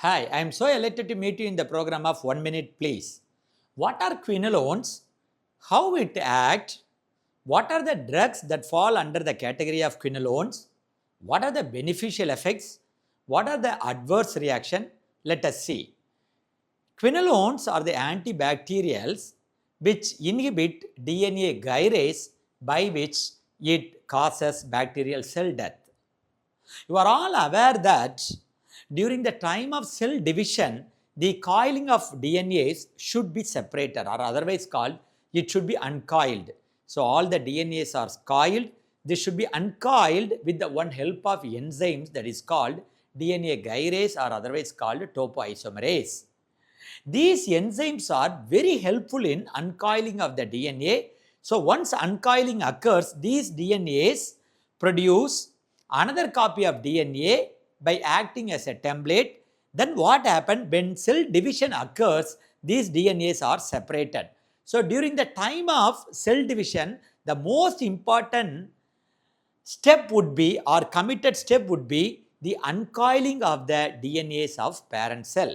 Hi, I am so elated to meet you in the program of 1 Minute Please. What are quinolones? How it acts? What are the drugs that fall under the category of quinolones? What are the beneficial effects? What are the adverse reaction? Let us see. Quinolones are the antibacterials which inhibit DNA gyrase by which it causes bacterial cell death. You are all aware that during the time of cell division, the coiling of DNAs should be separated, or otherwise called, it should be uncoiled. So all the DNAs are coiled. This should be uncoiled with the one help of enzymes that is called DNA gyrase, or otherwise called topoisomerase. These enzymes are very helpful in uncoiling of the DNA. So once uncoiling occurs, these DNAs produce another copy of DNA by acting as a template. Then what happens when cell division occurs, these DNAs are separated. So during the time of cell division, the most important step would be, or committed step would be, the uncoiling of the DNAs of parent cell.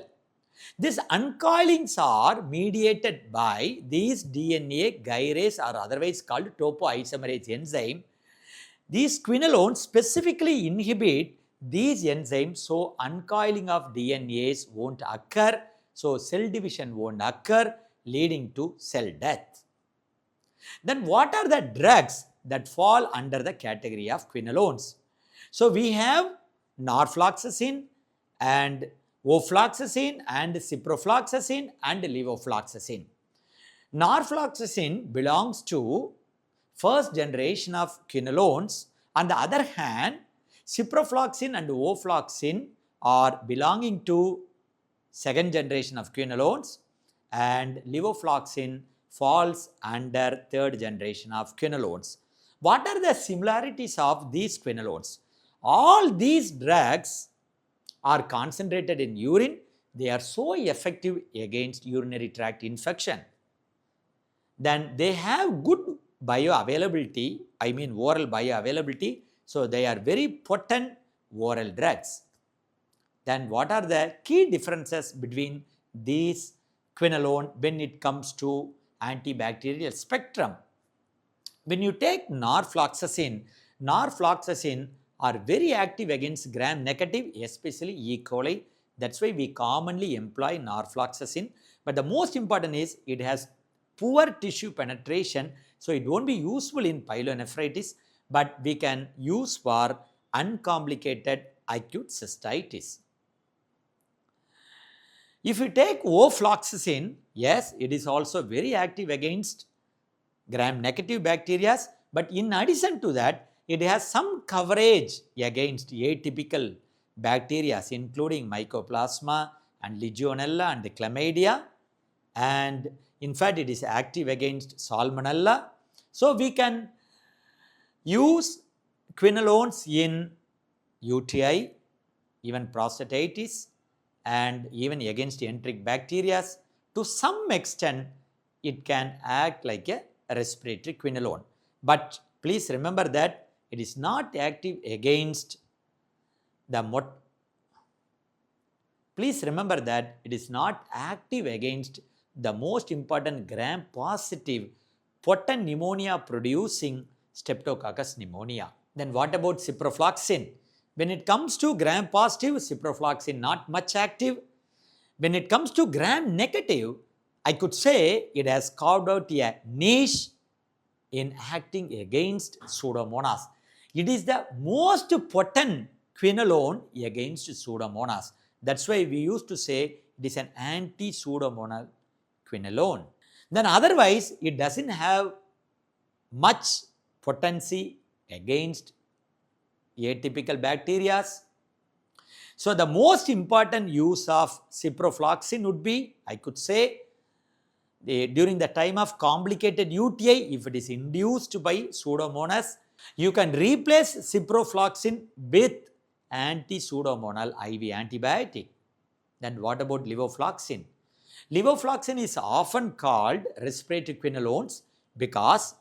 These uncoilings are mediated by these DNA gyrase, or otherwise called topoisomerase enzyme. These quinolones specifically inhibit these enzymes, so uncoiling of DNAs won't occur, so cell division won't occur, leading to cell death. Then what are the drugs that fall under the category of quinolones? So we have norfloxacin and ofloxacin and ciprofloxacin and levofloxacin. Norfloxacin belongs to first generation of quinolones. On the other hand, ciprofloxacin and ofloxacin are belonging to second generation of quinolones, and levofloxacin falls under third generation of quinolones. What are the similarities of these quinolones? All these drugs are concentrated in urine. They are so effective against urinary tract infection. Then they have good bioavailability, I mean oral bioavailability, so they are very potent oral drugs. Then what are the key differences between these quinolone when it comes to antibacterial spectrum? When you take norfloxacin are very active against gram-negative, especially E. coli. That's why we commonly employ norfloxacin. But the most important is it has poor tissue penetration, so it won't be useful in pyelonephritis, but we can use for uncomplicated acute cystitis. If you take ofloxacin, yes, it is also very active against gram-negative bacteria, but in addition to that, it has some coverage against atypical bacteria, including mycoplasma and legionella and chlamydia, and in fact it is active against salmonella. So we can use quinolones in UTI, even prostatitis, and even against enteric bacteria. To some extent, it can act like a respiratory quinolone. But please remember that it is not active against the most important gram-positive potent pneumonia producing Streptococcus pneumonia. Then what about ciprofloxacin? When it comes to gram-positive, ciprofloxacin not much active. When it comes to gram-negative, I could say it has carved out a niche in acting against Pseudomonas. It is the most potent quinolone against Pseudomonas. That's why we used to say it is an anti-Pseudomonal quinolone. Then otherwise, it doesn't have much potency against atypical bacteria. So the most important use of ciprofloxacin would be, I could say, during the time of complicated UTI, if it is induced by Pseudomonas, you can replace ciprofloxacin with anti-Pseudomonal IV antibiotic. Then what about levofloxacin? Levofloxacin is often called respiratory quinolones because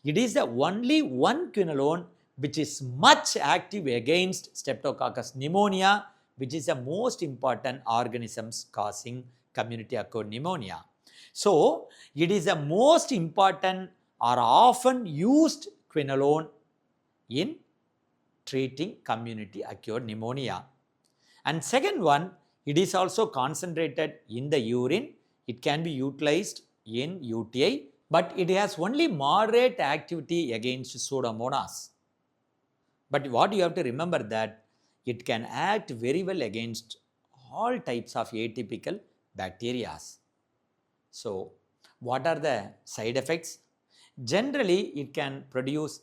it is the only one quinolone which is much active against Streptococcus pneumonia, which is the most important organisms causing community-acquired pneumonia. So, it is the most important or often used quinolone in treating community-acquired pneumonia. And second one, it is also concentrated in the urine. It can be utilized in UTI, but it has only moderate activity against Pseudomonas. But what you have to remember that it can act very well against all types of atypical bacteria. So, what are the side effects? Generally, it can produce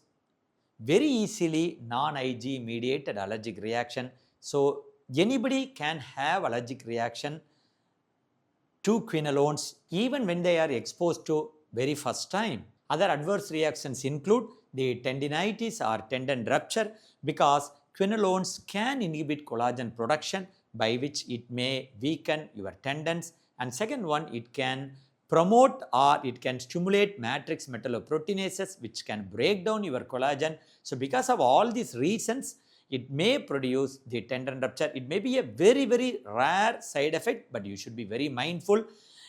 very easily non-Ig mediated allergic reaction. So, anybody can have allergic reaction to quinolones even when they are exposed to very first time. Other adverse reactions include the tendinitis or tendon rupture, because quinolones can inhibit collagen production, by which it may weaken your tendons. And second one, it can promote or it can stimulate matrix metalloproteinases, which can break down your collagen. So because of all these reasons, it may produce the tendon rupture. It may be a very, very rare side effect, but you should be very mindful.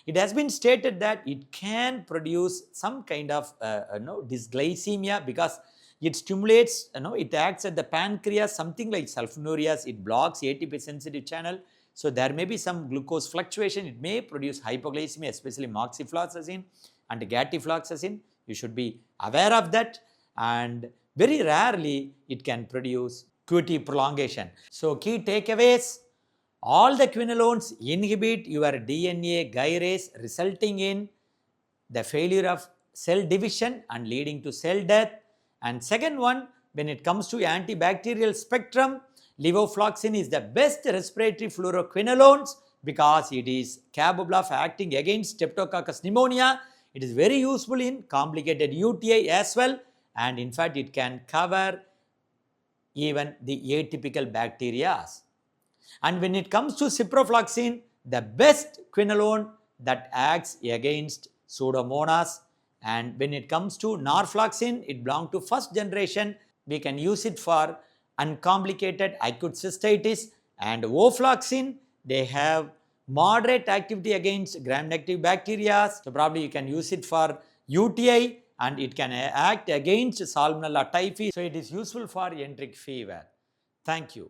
It has been stated that it can produce some kind of dysglycemia, because it stimulates, it acts at the pancreas, something like sulfonylureas. It blocks ATP sensitive channel. So there may be some glucose fluctuation. It may produce hypoglycemia, especially moxifloxacin and gatifloxacin. You should be aware of that. And very rarely it can produce QT prolongation. So key takeaways: all the quinolones inhibit your DNA gyrase, resulting in the failure of cell division and leading to cell death. And second one, when it comes to antibacterial spectrum, levofloxacin is the best respiratory fluoroquinolones because it is capable of acting against Streptococcus pneumonia. It is very useful in complicated UTI as well, and in fact it can cover even the atypical bacteria. And when it comes to ciprofloxacin, the best quinolone that acts against Pseudomonas. And when it comes to norfloxacin, it belongs to first generation. We can use it for uncomplicated acute cystitis. And ofloxacin, they have moderate activity against gram-negative bacteria. So probably you can use it for UTI, and it can act against Salmonella typhi. So it is useful for enteric fever. Thank you.